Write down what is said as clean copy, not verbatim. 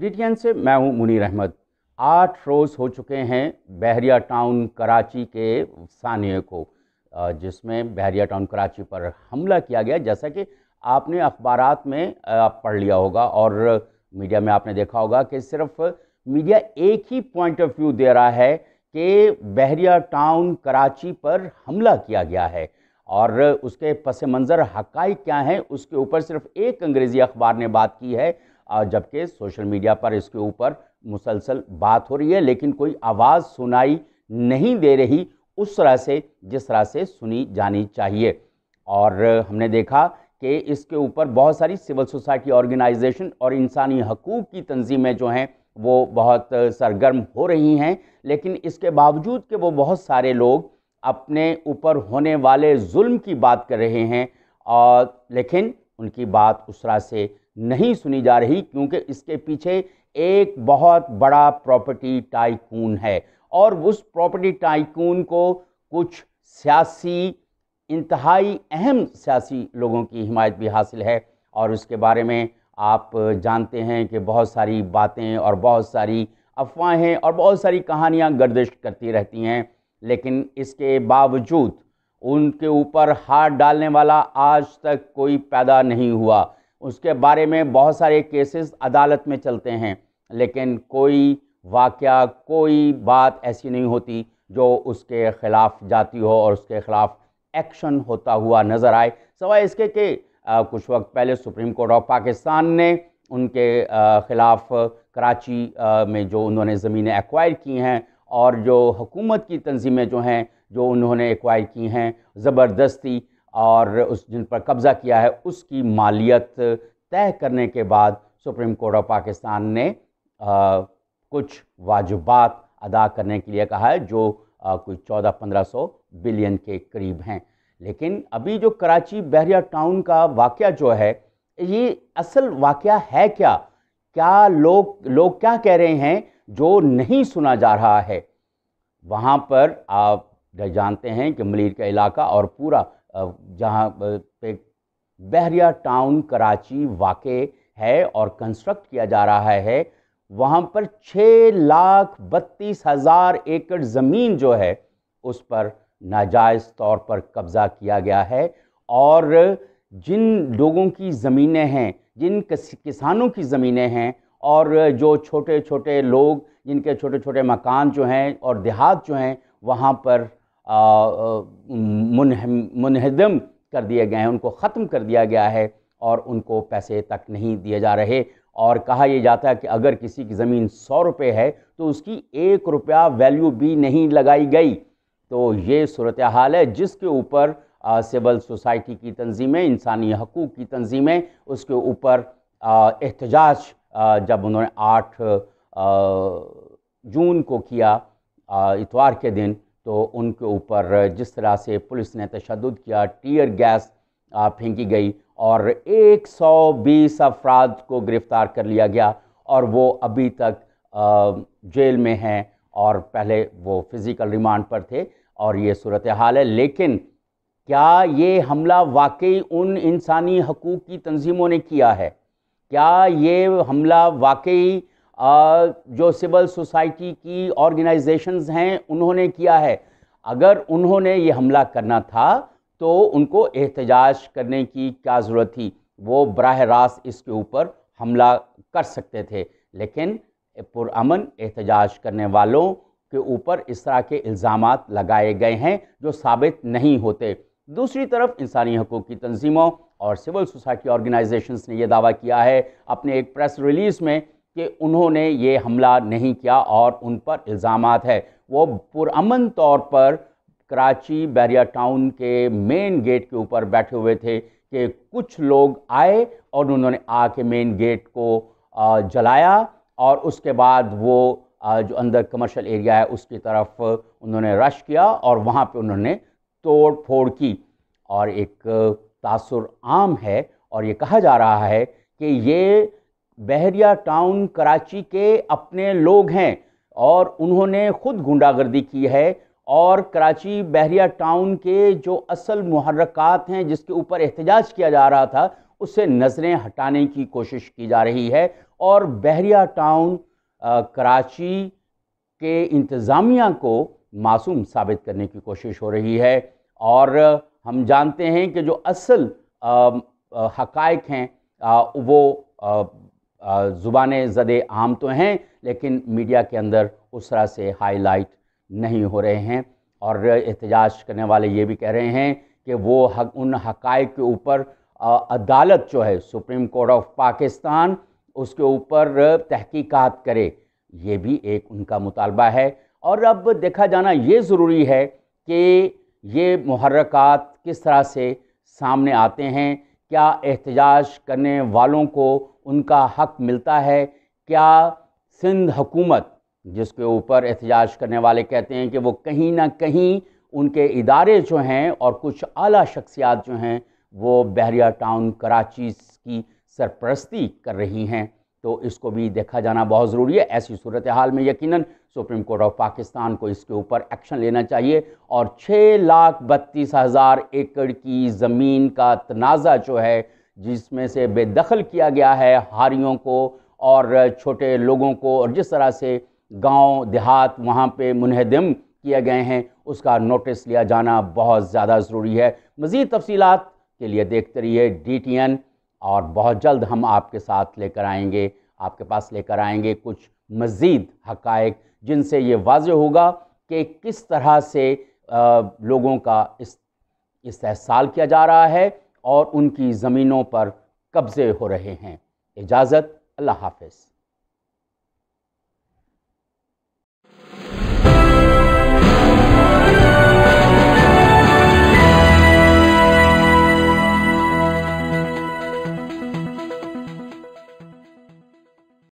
PTN से मैं हूं मुनीर अहमद। 8 रोज़ हो चुके हैं बहरिया टाउन कराची के सानिए को, जिसमें बहरिया टाउन कराची पर हमला किया गया। जैसा कि आपने अखबारात में पढ़ लिया होगा और मीडिया में आपने देखा होगा कि सिर्फ मीडिया एक ही पॉइंट ऑफ व्यू दे रहा है कि बहरिया टाउन कराची पर हमला किया गया है और उसके पस मंज़र हक़ाइक़ क्या हैं उसके ऊपर सिर्फ एक अंग्रेज़ी अखबार ने बात की है, जबकि सोशल मीडिया पर इसके ऊपर मुसलसल बात हो रही है, लेकिन कोई आवाज़ सुनाई नहीं दे रही उस तरह से जिस तरह से सुनी जानी चाहिए। और हमने देखा कि इसके ऊपर बहुत सारी सिविल सोसाइटी ऑर्गेनाइजेशन और इंसानी हकूक़ की तंजीमें जो हैं वो बहुत सरगर्म हो रही हैं, लेकिन इसके बावजूद कि वो बहुत सारे लोग अपने ऊपर होने वाले जुल्म की बात कर रहे हैं, और लेकिन उनकी बात उस तरह से नहीं सुनी जा रही, क्योंकि इसके पीछे एक बहुत बड़ा प्रॉपर्टी टाइकून है और उस प्रॉपर्टी टाइकून को कुछ सियासी, इंतहाई अहम सियासी लोगों की हिमायत भी हासिल है। और उसके बारे में आप जानते हैं कि बहुत सारी बातें और बहुत सारी अफवाहें और बहुत सारी कहानियां गर्दिश करती रहती हैं, लेकिन इसके बावजूद उनके ऊपर हाथ डालने वाला आज तक कोई पैदा नहीं हुआ। उसके बारे में बहुत सारे केसेस अदालत में चलते हैं, लेकिन कोई वाक़या, कोई बात ऐसी नहीं होती जो उसके ख़िलाफ़ जाती हो और उसके ख़िलाफ़ एक्शन होता हुआ नज़र आए, सवाए इसके कि कुछ वक्त पहले सुप्रीम कोर्ट ऑफ पाकिस्तान ने उनके ख़िलाफ़ कराची में जो उन्होंने ज़मीनें एक्वायर की हैं और जो हुकूमत की तंजीमें जो हैं जो उन्होंने एक्वायर की हैं ज़बरदस्ती और उस जिन पर कब्ज़ा किया है उसकी मालियत तय करने के बाद सुप्रीम कोर्ट ऑफ पाकिस्तान ने कुछ वाजिबात अदा करने के लिए कहा है, जो कोई 1400-1500 बिलियन के करीब हैं। लेकिन अभी जो कराची बहरिया टाउन का वाक़या जो है, ये असल वाक़या है क्या? क्या लोग क्या कह रहे हैं जो नहीं सुना जा रहा है? वहाँ पर आप जानते हैं कि मलीर का इलाका और पूरा जहाँ पे बहरिया टाउन कराची वाक़े है और कंस्ट्रक्ट किया जा रहा है, वहाँ पर 6,32,000 एकड़ ज़मीन जो है उस पर नाजायज़ तौर पर कब्ज़ा किया गया है। और जिन लोगों की ज़मीनें हैं, जिन किसानों की ज़मीनें हैं और जो छोटे छोटे लोग जिनके छोटे छोटे मकान जो हैं और देहात जो हैं वहाँ पर मुनहदम कर दिए गए हैं, उनको ख़त्म कर दिया गया है और उनको पैसे तक नहीं दिए जा रहे। और कहा यह जाता है कि अगर किसी की ज़मीन 100 रुपये है तो उसकी 1 रुपया वैल्यू भी नहीं लगाई गई। तो ये सूरत हाल है जिसके ऊपर सिविल सोसाइटी की तंजीमें, इंसानी हकूक़ की तंजीमें, उसके ऊपर एहतजाज जब उन्होंने 8 जून को किया इतवार के दिन, तो उनके ऊपर जिस तरह से पुलिस ने तशद्दुद किया, टीयर गैस फेंकी गई और 120 अफराद को गिरफ़्तार कर लिया गया और वो अभी तक जेल में हैं और पहले वो फ़िज़िकल रिमांड पर थे और ये सूरत हाल है। लेकिन क्या ये हमला वाकई उन इंसानी हकूक़ की तंजीमों ने किया है? क्या ये हमला वाकई जो सिविल सोसाइटी की ऑर्गेनाइजेशंस हैं उन्होंने किया है? अगर उन्होंने ये हमला करना था तो उनको एहतजाज करने की क्या ज़रूरत थी? वो बराह रास्त इसके ऊपर हमला कर सकते थे, लेकिन पुरअमन एहतजाज करने वालों के ऊपर इस तरह के इल्ज़ामात लगाए गए हैं जो साबित नहीं होते। दूसरी तरफ इंसानी हकूक़ की तंजीमों और सिविल सोसाइटी ऑर्गेनाइजेशंस ने यह दावा किया है अपने एक प्रेस रिलीज़ में कि उन्होंने ये हमला नहीं किया और उन पर इल्ज़ामात है। वो पुरअमन तौर पर कराची बहरिया टाउन के मेन गेट के ऊपर बैठे हुए थे कि कुछ लोग आए और उन्होंने आके मेन गेट को जलाया और उसके बाद वो जो अंदर कमर्शियल एरिया है उसकी तरफ उन्होंने रश किया और वहाँ पे उन्होंने तोड़ फोड़ की। और एक तासुर आम है और ये कहा जा रहा है कि ये बहरिया टाउन कराची के अपने लोग हैं और उन्होंने ख़ुद गुंडागर्दी की है और कराची बहरिया टाउन के जो असल मुहर्रकात हैं जिसके ऊपर एहतजाज किया जा रहा था उससे नज़रें हटाने की कोशिश की जा रही है اور بحریہ ٹاؤن کراچی کے انتظامیہ کو معصوم ثابت کرنے کی کوشش ہو رہی ہے، اور ہم جانتے ہیں کہ جو اصل حقائق ہیں وہ زبان زد عام تو ہیں، لیکن میڈیا کے اندر اس طرح سے ہائی لائٹ نہیں ہو رہے ہیں، اور احتجاج کرنے والے یہ بھی کہہ رہے ہیں کہ وہ ان حقائق کے اوپر عدالت جو ہے سپریم کورٹ آف پاکستان اس کے اوپر تحقیقات کرے، یہ بھی ایک ان کا مطالبہ ہے۔ اور اب دیکھا جانا یہ ضروری ہے کہ یہ محرکات کس طرح سے سامنے آتے ہیں، کیا احتجاج کرنے والوں کو ان کا حق ملتا ہے، کیا سندھ حکومت جس کے اوپر احتجاج کرنے والے کہتے ہیں کہ وہ کہیں نہ کہیں ان کے ادارے جو ہیں اور کچھ اعلیٰ شخصیات جو ہیں وہ بحریہ ٹاؤن کراچی کی سرپرستی کر رہی ہیں، تو اس کو بھی دیکھا جانا بہت ضروری ہے۔ ایسی صورتحال میں یقیناً سپریم کورٹ آف پاکستان کو اس کے اوپر ایکشن لینا چاہیے، اور 6,32,000 ایکڑ کی زمین کا تنازع جو ہے جس میں سے بے دخل کیا گیا ہے ہاریوں کو اور چھوٹے لوگوں کو، اور جس طرح سے گاؤں دیہات وہاں پہ منہدم کیے گئے ہیں، اس کا نوٹس لیا جانا بہت زیادہ ضروری ہے۔ مزید تفصیلات کے لیے دیکھتے رہیے DTN، اور بہت جلد ہم آپ کے ساتھ لے کر آئیں گے، آپ کے پاس لے کر آئیں گے کچھ مزید حقائق جن سے یہ واضح ہوگا کہ کس طرح سے لوگوں کا استحصال کیا جا رہا ہے اور ان کی زمینوں پر قبضے ہو رہے ہیں۔ اجازت، اللہ حافظ۔